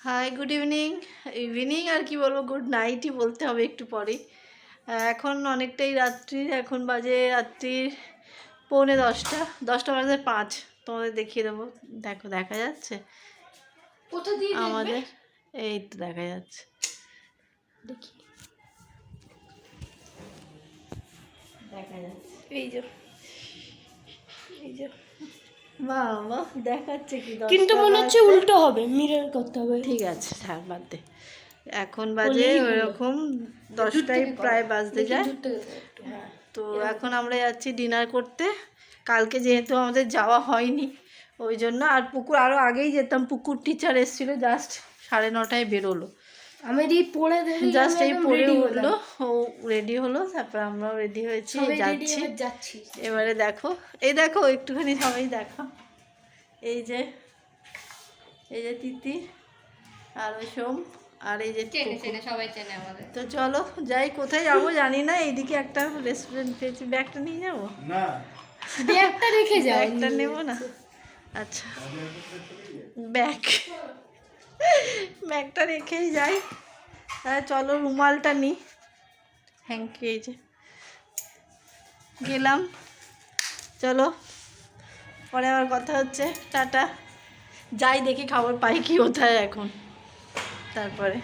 High, good evening. Evening আর কি বলবো, গুড নাইটই বলতে হবে একটু পরেই। এখন অনেকটাই রাত্রির, এখন বাজে রাত্রির 9:45, 10:05। তোমাদের দেখিয়ে দেবো, দেখো দেখা যাচ্ছে কোথা দিয়ে আমাদের? এই তো দেখা যাচ্ছে, দেখি দেখা যাচ্ছে, এই যে এই যে বাহ বাহ দেখাচ্ছে কি, কিন্তু মনে হচ্ছে উল্টো হবে, মিরর করতে হবে। ঠিক আছে, হ্যাঁ বাদ দে। এখন বাজে ওইরকম 10টাই প্রায় বাজতে যায়। তো এখন আমরা যাচ্ছি ডিনার করতে। কালকে যেহেতু আমাদের যাওয়া হয়নি ওই জন্য, আর পুকুর আরও আগেই যেতাম, পুকুর টিচার এসেছিলো, জাস্ট 9:30টায় বেরোলো। আমি এই পরে জাস্ট এই পরে উঠলো, ও রেডি হলো, তারপর আমরাও রেডি হয়েছি, যাচ্ছি। এবারে দেখো, এই দেখো একটুখানি সবাই দেখো, এই যে তিতি আর ওই সোম আর এই যে সবাই চেনে আমাদের। তো চলো যাই, কোথায় যাবো জানি না। এইদিকে একটা রেস্টুরেন্ট পেয়েছি, ব্যাগটা নিয়ে যাবো না, ব্যাগটা রেখে যাও, ব্যাগটা নেবো না। আচ্ছা, ব্যাগটা রেখেই যাই। চলো রুমালটা নিই, হ্যাঙ্কি, এই যে গেলাম। চলো পরে আবার কথা হচ্ছে, টাটা। যাই দেখি খাবার পাই কি কোথায় এখন, তারপরে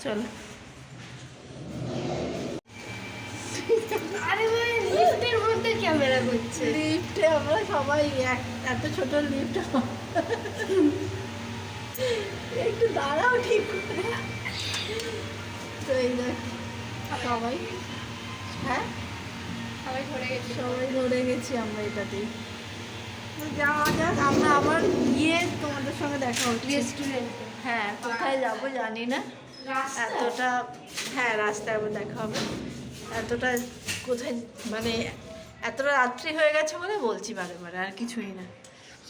চলো। আরে ভাই, লিফটের মধ্যে ক্যামেরা করছে। লিফটে আমরা সবাই এত ছোট লিফট, একটু দাঁড়াও ঠিক করে। তো এই দেখ সবাই, হ্যাঁ সবাই ধরে গেছি আমরা এটাতেই। যাওয়া যাক, আমরা আবার গিয়ে তোমাদের সঙ্গে দেখা হচ্ছে রেস্টুরেন্টে। হ্যাঁ, কোথায় যাবো জানি না এতটা। হ্যাঁ, রাস্তায় আবার দেখা হবে। এতটা কোথায় মানে এতটা রাত্রি হয়ে গেছে বলে বলছি বারে বারে, আর কিছুই না।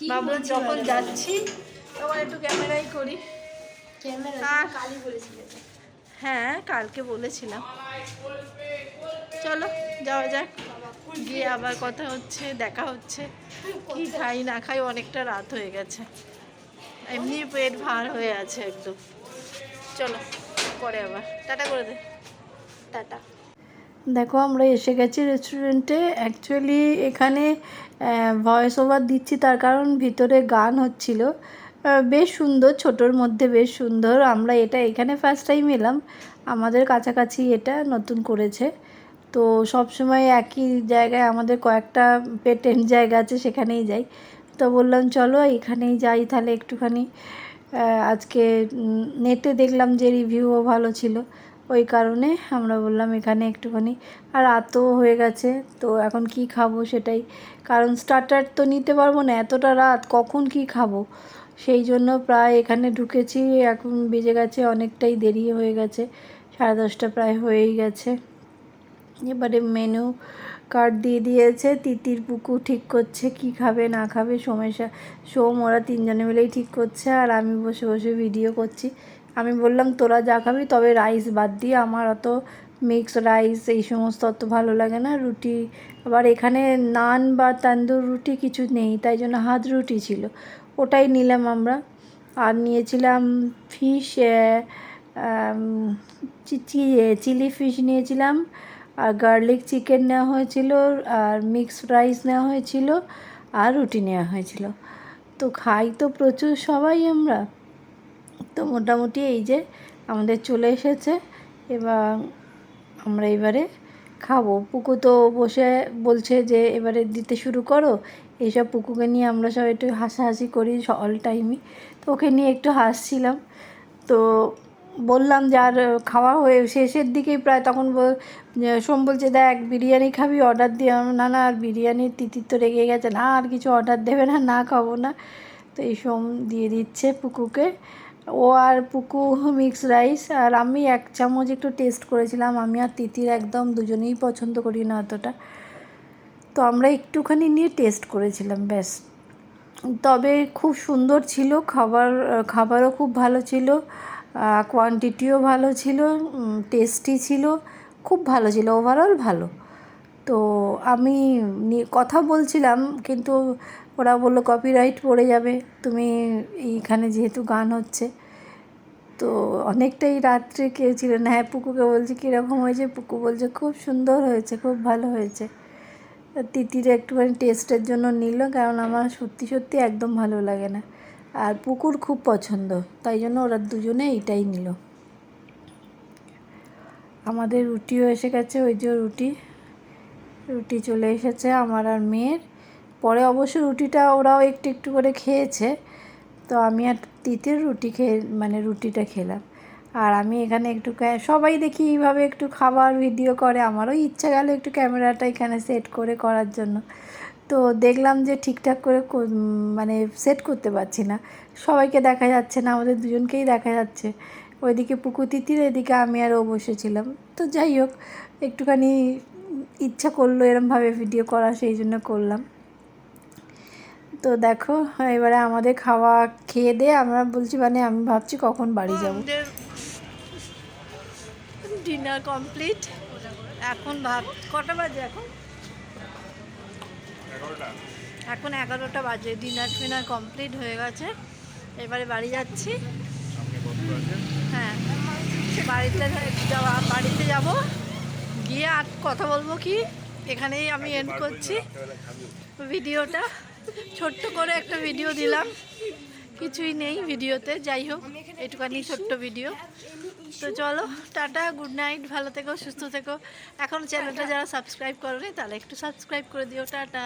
ভাবলাম যখন যাচ্ছি তখন একটু ক্যামেরাই করি। কালই বলেছিলে? হ্যাঁ, কালকে বলেছিলাম। চলো যাওয়া যাক, গিয়ে আবার কথা হচ্ছে, দেখা হচ্ছে। কি খাই না খাই, অনেকটা রাত হয়ে গেছে, এমনি পেট ভার হয়ে আছে একদম। চলো পরে আবার টাটা করে দে, টাটা। দেখো আমরা এসে গেছি রেস্টুরেন্টে। অ্যাকচুয়ালি এখানে ভয়েস ওভার দিচ্ছি, তার কারণ ভিতরে গান হচ্ছিল। বেশ সুন্দর, ছোটোর মধ্যে বেশ সুন্দর। আমরা এখানে ফার্স্ট টাইম এলাম, আমাদের কাছাকাছি এটা নতুন করেছে। তো সব সময় একই জায়গায় আমাদের কয়েকটা পেটেন্ট জায়গা আছে, সেখানেই যাই। তো বললাম চলো এখানেই যাই তাহলে একটুখানি। আজকে নেটে দেখলাম যে রিভিউও ভালো ছিল, ওই কারণে আমরা বললাম এখানে একটুখানি। আর রাতও হয়ে গেছে, তো এখন কি খাবো সেটাই, কারণ স্টার্টার তো নিতে পারবো না, এতটা রাত কখন কি খাবো। সেই জন্য প্রায় এখানে ঢুকেছি, এখন বেজে গেছে, অনেকটাই দেরি হয়ে গেছে, 10:30 প্রায় হয়েই গেছে। এবারে মেনু কার্ড দিয়ে দিয়েছে, তিতির পুকু ঠিক করছে কি খাবে না খাবে, সোম ওরা তিনজনে মিলেই ঠিক করছে, আর আমি বসে বসে ভিডিও করছি। আমি বললাম তোরা যা খাবি, তবে রাইস বাদ দিয়ে, আমার অত মিক্স রাইস এই সমস্ত অত ভালো লাগে না। রুটি, আবার এখানে নান বা তান্দুর রুটি কিছু নেই, তাই জন্য হাত রুটি ছিল, ওটাই নিলাম আমরা। আর নিয়েছিলাম ফিশ, চিলি ফিশ নিয়েছিলাম, আর গার্লিক চিকেন নেওয়া হয়েছিল, আর মিক্সড রাইস নেওয়া হয়েছিল, আর রুটি নেওয়া হয়েছিল। তো খাই তো প্রচুর সবাই আমরা, তো মোটামুটি এই যে আমাদের চলে এসেছে। এবার আমরা এবারে খাবো। পুকু তো বসে বলছে যে এবারে দিতে শুরু করো। এইসব পুকুকে নিয়ে আমরা সব একটু হাসাহাসি করি অল টাইমই, তো ওকে নিয়ে একটু হাসছিলাম। তো বললাম যে আর খাওয়া হয়ে শেষের দিকেই প্রায়, তখন সোম বলছে দেখ বিরিয়ানি খাবি, অর্ডার দিয়ে। না না, আর বিরিয়ানির তিতির তো রেগে গেছে, না আর কিছু অর্ডার দেবে না, না খাবো না। তো এই সোম দিয়ে দিচ্ছে পুকুকে, ও আর পুকু মিক্স রাইস, আর আমি 1 চামচ একটু টেস্ট করেছিলাম। আমি আর তিতির একদম দুজনেই পছন্দ করি না অতটা, তো আমরা একটুখানি নিয়ে টেস্ট করেছিলাম ব্যাস। তবে খুব সুন্দর ছিল খাবারও খুব ভালো ছিল, কোয়ান্টিটিও ভালো ছিল, টেস্টি ছিল, খুব ভালো ছিল, ওভারঅল ভালো। তো আমি কথা বলছিলাম, কিন্তু ওরা বললো কপিরাইট পড়ে যাবে, তুমি এইখানে যেহেতু গান হচ্ছে। তো অনেকটাই রাত্রে কেউ ছিল না। হ্যাঁ, পুকুকে বলছি কীরকম হয়েছে, পুকু বলছে খুব সুন্দর হয়েছে, খুব ভালো হয়েছে। তিতির একটুখানি টেস্টের জন্য নিল, কারণ আমার সত্যি সত্যি একদম ভালো লাগে না, আর পুকুর খুব পছন্দ, তাই জন্য ওরা দুজনে এইটাই নিল। আমাদের রুটিও এসে গেছে, ওই যে রুটি চলে এসেছে আমার আর মেয়ের। পরে অবশ্য রুটিটা ওরাও একটু একটু করে খেয়েছে, তো আমি আর তিতির রুটিটা খেলাম। আর আমি এখানে একটু সবাই দেখি এইভাবে একটু খাবার ভিডিও করে, আমারও ইচ্ছা গেল একটু ক্যামেরাটা এখানে সেট করে করার জন্য। তো দেখলাম যে ঠিকঠাক করে সেট করতে পারছি না, সবাইকে দেখা যাচ্ছে না, আমাদের দুজনকেই দেখা যাচ্ছে। ওইদিকে পুকু তিতির, এদিকে আমি আর ও বসেছিলাম। তো যাই হোক, একটুখানি ইচ্ছা করলো এরমভাবে ভিডিও করা, সেই জন্য করলাম। তো দেখো এবারে আমাদের খাওয়া খেয়ে দিয়ে আমরা বলছি, আমি ভাবছি কখন বাড়ি যাব। Dinner complete. এখন কটা বাজে? এখন 11টা বাজে। ডিনার কমপ্লিট হয়ে গেছে, এবারে বাড়ি যাচ্ছি। হ্যাঁ, বাড়িতে যাব, গিয়ে আর কথা বলবো কি, এখানেই আমি এন্ড করছি ভিডিওটা। ছোট্ট করে একটা ভিডিও দিলাম, কিছুই নেই ভিডিওতে, যাই হোক একটুখানি ছোট্ট ভিডিও। তো চলো, টাটা, গুড নাইট, ভালো থেকো, সুস্থ থেকো। এখন চ্যানেলটা যারা সাবস্ক্রাইব করোনি তাহলে একটু সাবস্ক্রাইব করে দিও। টাটা।